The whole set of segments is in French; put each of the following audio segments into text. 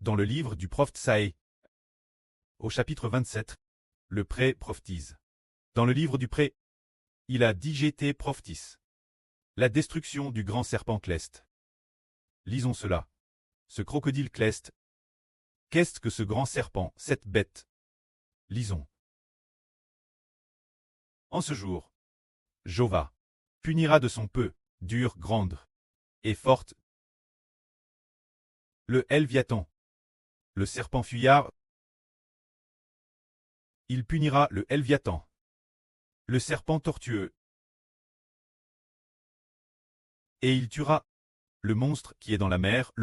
Dans le livre du prophète Saé, au chapitre 27, le pré prophétise. Dans le livre du pré, il a dit GT prophétise. La destruction du grand serpent Cleste. Lisons cela. Ce crocodile Cleste. Qu'est-ce que ce grand serpent, cette bête? Lisons. En ce jour, Jova punira de son peu, dure, grande et forte, le Helviathan, le serpent fuyard. Il punira le Helviathan, le serpent tortueux, et il tuera le monstre qui est dans la mer,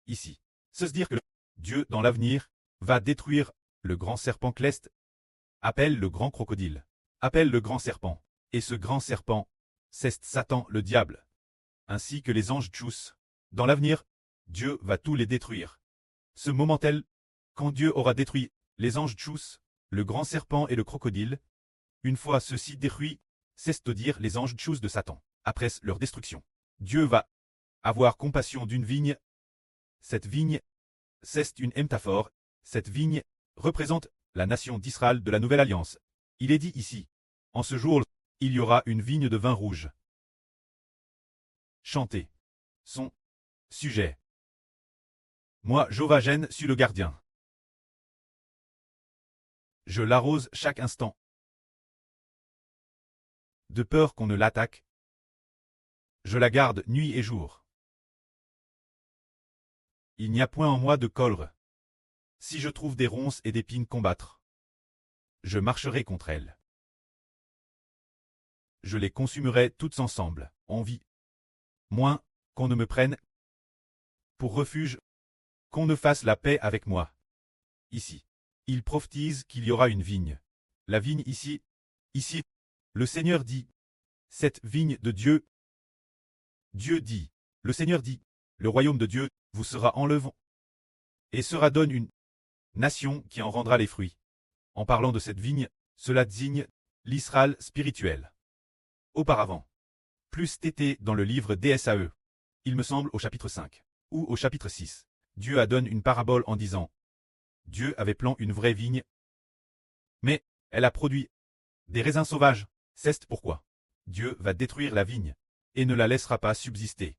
ici. C'est dire que Dieu, dans l'avenir, va détruire le grand serpent Cleste, appelle le grand crocodile, appelle le grand serpent, et ce grand serpent, c'est Satan le diable, ainsi que les anges Tchous. Dans l'avenir, Dieu va tous les détruire. Ce moment tel, quand Dieu aura détruit les anges Tchous, le grand serpent et le crocodile, une fois ceux-ci détruits, c'est-à-dire les anges Tchous de Satan, après leur destruction, Dieu va avoir compassion d'une vigne. Cette vigne, c'est une métaphore. Cette vigne représente la nation d'Israël de la Nouvelle Alliance. Il est dit ici, en ce jour, il y aura une vigne de vin rouge. Chantez. Son sujet. Moi, Jovagène, suis le gardien. Je l'arrose chaque instant. De peur qu'on ne l'attaque, je la garde nuit et jour. Il n'y a point en moi de colère. Si je trouve des ronces et des pines combattre, je marcherai contre elles. Je les consumerai toutes ensemble, en vie. Moins qu'on ne me prenne pour refuge, qu'on ne fasse la paix avec moi. Ici, il prophétise qu'il y aura une vigne. La vigne ici, le Seigneur dit, cette vigne de Dieu. Dieu dit, le Seigneur dit, le royaume de Dieu vous sera enlevé et sera donne une nation qui en rendra les fruits. En parlant de cette vigne, cela désigne l'Israël spirituel. Auparavant, plus t'étais dans le livre d'Esaü, il me semble au chapitre 5, ou au chapitre 6, Dieu a donné une parabole en disant, Dieu avait planté une vraie vigne, mais elle a produit des raisins sauvages. C'est pourquoi Dieu va détruire la vigne et ne la laissera pas subsister.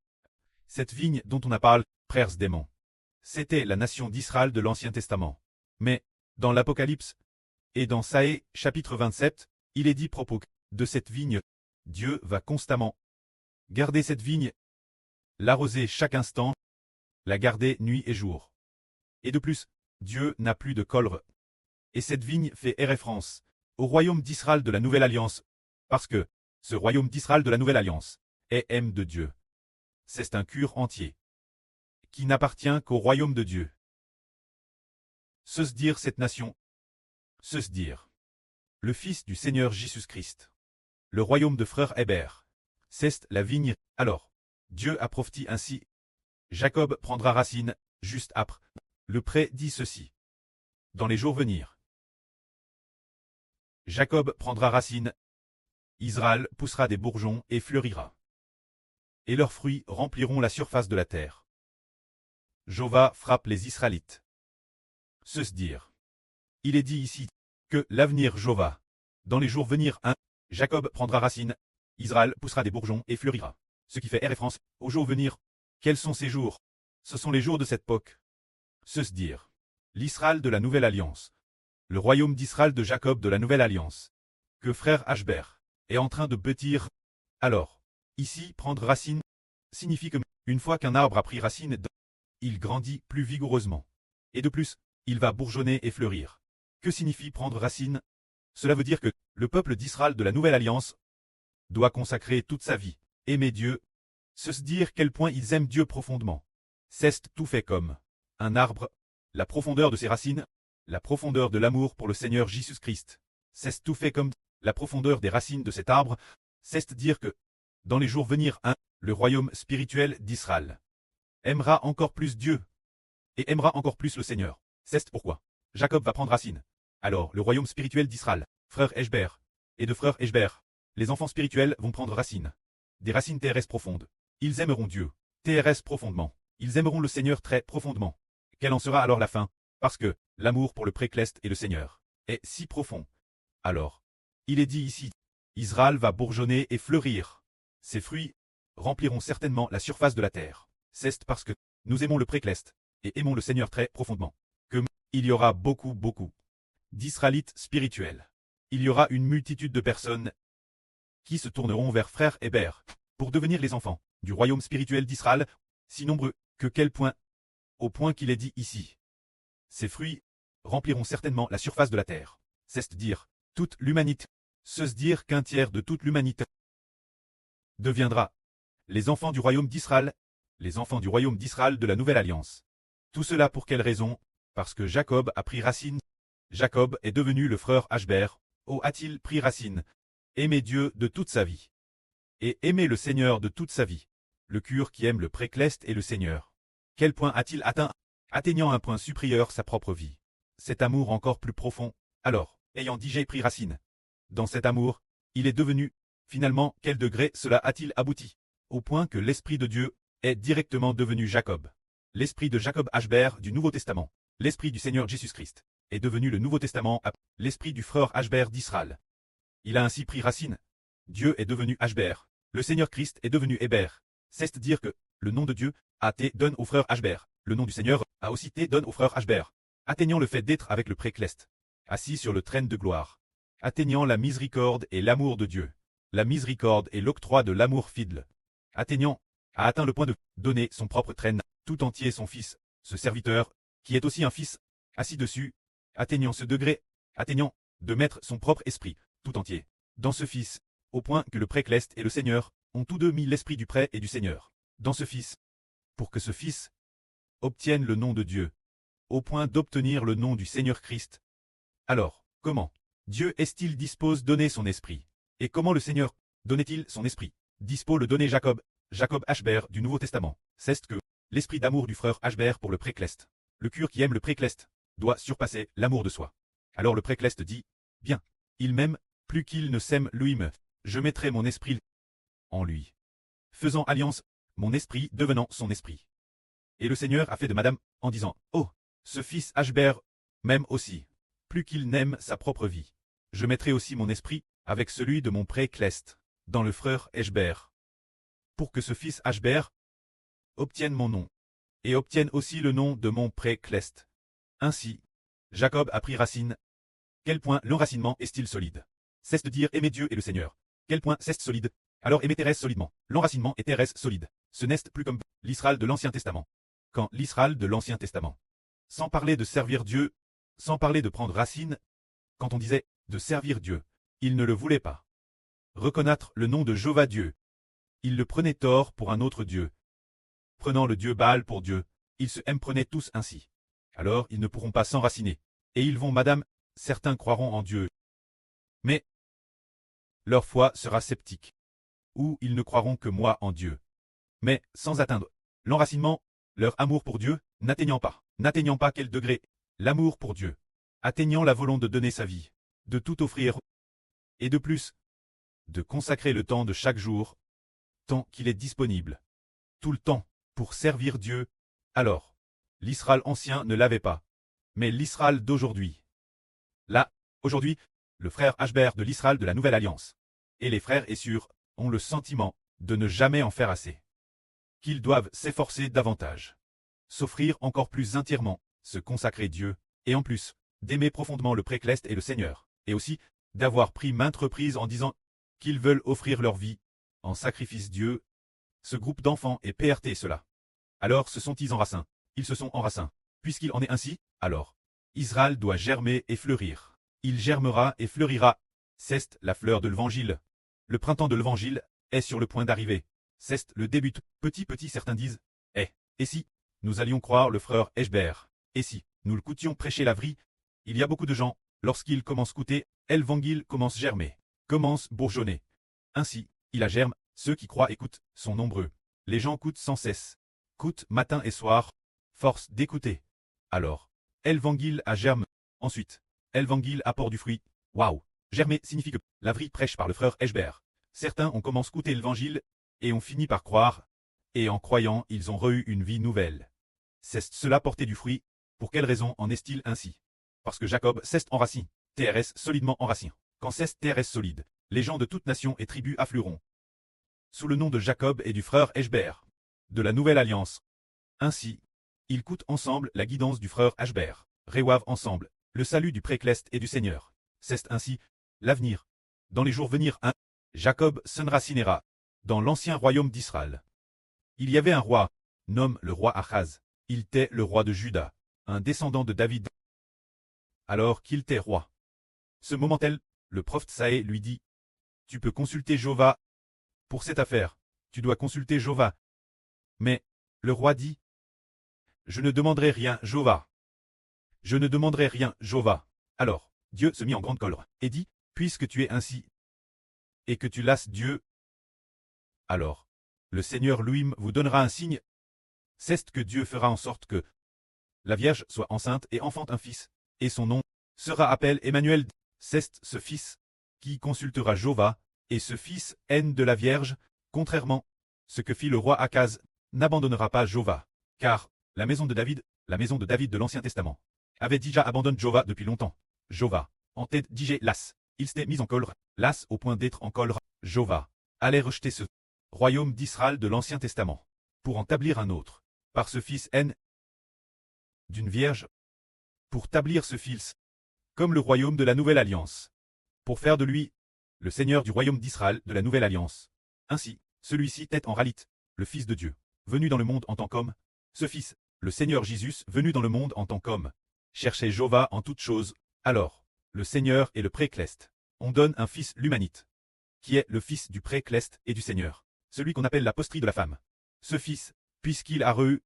Cette vigne dont on a parlé, frères démons, c'était la nation d'Israël de l'Ancien Testament. Mais, dans l'Apocalypse, et dans Saé, chapitre 27, il est dit propos de cette vigne, Dieu va constamment garder cette vigne, l'arroser chaque instant, la garder nuit et jour. Et de plus, Dieu n'a plus de colère. Et cette vigne fait référence au royaume d'Israël de la Nouvelle Alliance, parce que ce royaume d'Israël de la Nouvelle Alliance est M de Dieu. C'est un cure entier, qui n'appartient qu'au royaume de Dieu. Se dire cette nation, se dire le Fils du Seigneur Jésus-Christ, le royaume de frère Hébert, c'est la vigne. Alors, Dieu a prophétisé ainsi, Jacob prendra racine, juste après. Le pré dit ceci. Dans les jours venir, Jacob prendra racine, Israël poussera des bourgeons et fleurira. Et leurs fruits rempliront la surface de la terre. Jova frappe les Israélites. Se dire. Il est dit ici que l'avenir Jova, dans les jours venir, Jacob prendra racine, Israël poussera des bourgeons et fleurira. Ce qui fait référence aux jours venir. Quels sont ces jours? Ce sont les jours de cette époque. Se dire. L'Israël de la Nouvelle Alliance. Le royaume d'Israël de Jacob de la Nouvelle Alliance. Que frère Ashbert est en train de bâtir. Alors, ici, prendre racine signifie que, une fois qu'un arbre a pris racine, il grandit plus vigoureusement. Et de plus, il va bourgeonner et fleurir. Que signifie prendre racine? Cela veut dire que le peuple d'Israël de la Nouvelle Alliance doit consacrer toute sa vie, aimer Dieu, se dire quel point ils aiment Dieu profondément. C'est tout fait comme un arbre, la profondeur de ses racines, la profondeur de l'amour pour le Seigneur Jésus-Christ. C'est tout fait comme la profondeur des racines de cet arbre, c'est dire que, dans les jours venir, le royaume spirituel d'Israël aimera encore plus Dieu et aimera encore plus le Seigneur. C'est pourquoi Jacob va prendre racine. Alors, le royaume spirituel d'Israël, frère Eshbert, et de frère Eshbert, les enfants spirituels vont prendre racine. Des racines terrestres profondes. Ils aimeront Dieu, terrestres profondément. Ils aimeront le Seigneur très profondément. Quelle en sera alors la fin? Parce que l'amour pour le précleste et le Seigneur est si profond. Alors, il est dit ici, Israël va bourgeonner et fleurir. Ses fruits rempliront certainement la surface de la terre. C'est parce que nous aimons le précleste et aimons le Seigneur très profondément que il y aura beaucoup d'Israélites spirituels. Il y aura une multitude de personnes qui se tourneront vers frère Hébert pour devenir les enfants du royaume spirituel d'Israël, si nombreux que quel point, au point qu'il est dit ici. Ces fruits rempliront certainement la surface de la terre. C'est-à-dire toute l'humanité. Se dire qu'un tiers de toute l'humanité deviendra les enfants du royaume d'Israël, les enfants du royaume d'Israël de la nouvelle alliance. Tout cela pour quelle raison? Parce que Jacob a pris racine. Jacob est devenu le frère Ashbert. Oh, a-t-il pris racine? Aimer Dieu de toute sa vie. Et aimer le Seigneur de toute sa vie. Le cure qui aime le précleste et le Seigneur. Quel point a-t-il atteint? Atteignant un point supérieur sa propre vie. Cet amour encore plus profond. Alors, ayant dit j'ai pris racine. Dans cet amour, il est devenu, finalement, quel degré cela a-t-il abouti? Au point que l'Esprit de Dieu est directement devenu Jacob. L'Esprit de Jacob Ashbert du Nouveau Testament. L'Esprit du Seigneur Jésus-Christ est devenu le Nouveau Testament, l'Esprit du frère Ashbert d'Israël. Il a ainsi pris racine. Dieu est devenu Ashbert. Le Seigneur Christ est devenu Hébert. C'est-à-dire que le nom de Dieu a été donné au frère Ashbert. Le nom du Seigneur a aussi été donné au frère Ashbert. Atteignant le fait d'être avec le précleste, assis sur le trône de gloire. Atteignant la miséricorde et l'amour de Dieu. La miséricorde et l'octroi de l'amour fidèle. Atteignant, a atteint le point de donner son propre trône, tout entier son fils, ce serviteur, qui est aussi un fils, assis dessus, atteignant ce degré, atteignant, de mettre son propre esprit, tout entier, dans ce fils, au point que le précleste et le Seigneur ont tous deux mis l'esprit du prêtre et du Seigneur, dans ce fils, pour que ce fils obtienne le nom de Dieu, au point d'obtenir le nom du Seigneur Christ. Alors, comment Dieu est-il dispose donner son esprit? Et comment le Seigneur donnait-il son esprit? Dispose le donner Jacob Ashbert du Nouveau Testament. C'est que l'esprit d'amour du frère Ashbert pour le précleste. Le cure qui aime le précleste doit surpasser l'amour de soi. Alors le précleste dit, bien, il m'aime, plus qu'il ne s'aime lui-même. Je mettrai mon esprit en lui. Faisant alliance, mon esprit devenant son esprit. Et le Seigneur a fait de madame, en disant, oh, ce fils Ashbert m'aime aussi, plus qu'il n'aime sa propre vie. Je mettrai aussi mon esprit, avec celui de mon précleste, dans le frère Ashbert. Pour que ce fils Ashbert obtienne mon nom, et obtienne aussi le nom de mon précleste. Ainsi, Jacob a pris racine. Quel point l'enracinement est-il solide? C'est de dire aimer Dieu et le Seigneur. Quel point c'est solide? Alors aimer Thérèse solidement. L'enracinement est Thérèse solide. Ce n'est plus comme l'Israël de l'Ancien Testament. Quand l'Israël de l'Ancien Testament. Sans parler de servir Dieu, sans parler de prendre racine, quand on disait de servir Dieu, il ne le voulait pas. Reconnaître le nom de Jéhovah Dieu. Il le prenait tort pour un autre Dieu. Prenant le Dieu Baal pour Dieu, ils se prenaient tous ainsi. Alors ils ne pourront pas s'enraciner. Et ils vont, madame, certains croiront en Dieu. Mais leur foi sera sceptique. Ou ils ne croiront que moi en Dieu. Mais sans atteindre l'enracinement, leur amour pour Dieu, n'atteignant pas quel degré, l'amour pour Dieu, atteignant la volonté de donner sa vie, de tout offrir, et de plus, de consacrer le temps de chaque jour, tant qu'il est disponible, tout le temps, pour servir Dieu. Alors, l'Israël ancien ne l'avait pas, mais l'Israël d'aujourd'hui. Là, aujourd'hui, le frère Ashbert de l'Israël de la Nouvelle Alliance, et les frères Essur, ont le sentiment de ne jamais en faire assez. Qu'ils doivent s'efforcer davantage, s'offrir encore plus entièrement, se consacrer Dieu, et en plus, d'aimer profondément le précleste et le Seigneur, et aussi, d'avoir pris maintes reprises en disant qu'ils veulent offrir leur vie, en sacrifice Dieu. Ce groupe d'enfants est PRT cela. Alors se sont-ils enracinés? Ils se sont enracinés. Puisqu'il en est ainsi, alors, Israël doit germer et fleurir. Il germera et fleurira. C'est la fleur de l'Évangile. Le printemps de l'Évangile est sur le point d'arriver. C'est le début. Petit certains disent, et si nous allions croire le frère Ashbert, et si nous le coûtions prêcher la vie, il y a beaucoup de gens, lorsqu'ils commencent coûter, l'Évangile commence germer, commence bourgeonner. Ainsi, il a germe, ceux qui croient écoutent, sont nombreux. Les gens coûtent sans cesse, coûtent matin et soir, force d'écouter. Alors, l'Évangile a germe. Ensuite, l'Évangile apporte du fruit. Waouh! Germer signifie que la vie prêche par le frère Ashbert. Certains ont commencé à écouter l'Évangile, et ont fini par croire, et en croyant, ils ont eu une vie nouvelle. C'est cela porter du fruit, Pour quelle raison en est-il ainsi? Parce que Jacob s'est enraciné, TRS solidement enraciné. Quand c'est TRS solide, les gens de toute nation et tribu afflueront. Sous le nom de Jacob et du frère Eshber, de la nouvelle alliance. Ainsi, ils coûtent ensemble la guidance du frère Ashber, Rewav ensemble, le salut du précleste et du Seigneur. C'est ainsi, l'avenir. Dans les jours venir, Jacob s'enracinera, dans l'ancien royaume d'Israël. Il y avait un roi, nomme le roi Achaz. Il était le roi de Juda, un descendant de David. Alors qu'il était roi. Ce moment-là, le prophète Saé lui dit, tu peux consulter Jova. Pour cette affaire, tu dois consulter Jova. Mais, le roi dit, je ne demanderai rien, Jova. Je ne demanderai rien, Jova. Alors, Dieu se mit en grande colère, et dit, puisque tu es ainsi, et que tu lasses Dieu, alors, le Seigneur lui-même vous donnera un signe, c'est que Dieu fera en sorte que la Vierge soit enceinte et enfante un fils, et son nom sera appelé Emmanuel. C'est ce fils qui consultera Jova, et ce fils haine de la Vierge, contrairement ce que fit le roi Akaz, n'abandonnera pas Jova, car la maison de David de l'Ancien Testament, avait déjà abandonné Jova depuis longtemps. Jova, en tête DJ las, il s'était mis en colère, las au point d'être en colère. Jova allait rejeter ce royaume d'Israël de l'Ancien Testament, pour en établir un autre, par ce fils haine d'une vierge, pour établir ce fils, comme le royaume de la Nouvelle Alliance, pour faire de lui le Seigneur du royaume d'Israël de la Nouvelle Alliance. Ainsi, celui-ci est en réalité le Fils de Dieu, venu dans le monde en tant qu'homme. Ce Fils, le Seigneur Jésus, venu dans le monde en tant qu'homme, cherchait Jova en toutes choses. Alors, le Seigneur et le précleste, on donne un Fils l'humanite, qui est le Fils du précleste et du Seigneur, celui qu'on appelle la postrie de la femme. Ce Fils, puisqu'il a reçu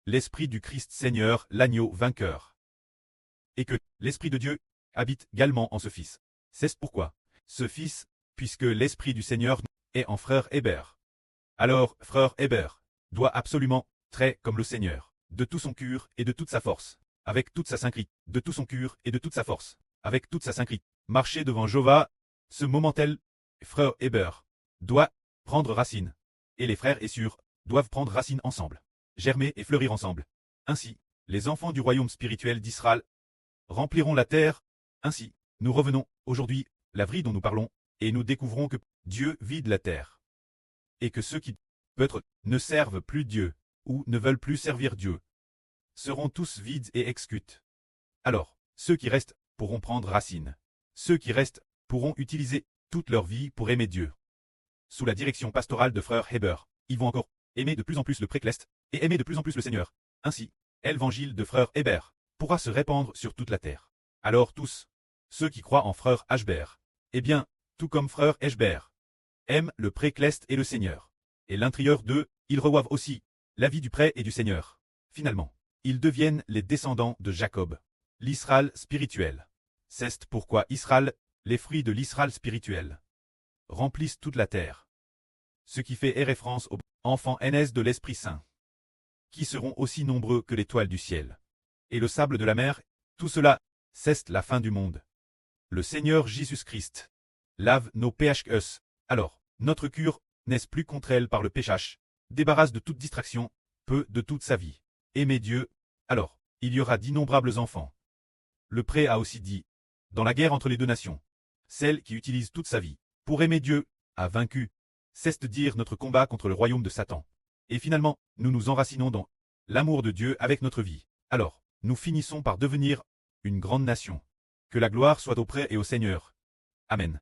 l'Esprit du Christ Seigneur, l'agneau vainqueur, et que l'Esprit de Dieu habite également en ce Fils. C'est pourquoi, ce Fils, puisque l'Esprit du Seigneur est en frère Héber. Alors, frère Héber doit absolument, très comme le Seigneur, de tout son cœur et de toute sa force, avec toute sa sainteté, de tout son cœur et de toute sa force, avec toute sa sainteté, marcher devant Jova. Ce moment-là, frère Héber doit prendre racine, et les frères et sœurs doivent prendre racine ensemble, germer et fleurir ensemble. Ainsi, les enfants du royaume spirituel d'Israël rempliront la terre. Ainsi, nous revenons, aujourd'hui, la vie dont nous parlons, et nous découvrons que Dieu vide la terre. Et que ceux qui, peut-être, ne servent plus Dieu, ou ne veulent plus servir Dieu, seront tous vides et exécutés. Alors, ceux qui restent pourront prendre racine. Ceux qui restent pourront utiliser toute leur vie pour aimer Dieu. Sous la direction pastorale de frère Héber, ils vont encore aimer de plus en plus le précleste, et aimer de plus en plus le Seigneur. Ainsi, l'évangile de frère Héber pourra se répandre sur toute la terre. Alors tous, ceux qui croient en frère Ashber, eh bien, tout comme frère Eshber, aiment le précleste et le Seigneur. Et l'intérieur d'eux, ils reçoivent aussi la vie du pré et du Seigneur. Finalement, ils deviennent les descendants de Jacob, l'Israël spirituel. C'est pourquoi Israël, les fruits de l'Israël spirituel, remplissent toute la terre. Ce qui fait référence aux enfants aînés de l'Esprit Saint, qui seront aussi nombreux que l'étoile du ciel. Et le sable de la mer, tout cela, c'est la fin du monde. Le Seigneur Jésus-Christ lave nos péchés. Alors, notre cure n'est plus contre elle par le péchage, débarrasse de toute distraction, peu de toute sa vie. Aimer Dieu, alors, il y aura d'innombrables enfants. Le pré a aussi dit, dans la guerre entre les deux nations, celle qui utilise toute sa vie pour aimer Dieu a vaincu. C'est de dire notre combat contre le royaume de Satan. Et finalement, nous nous enracinons dans l'amour de Dieu avec notre vie. Alors, nous finissons par devenir une grande nation. Que la gloire soit au pré et au Seigneur. Amen.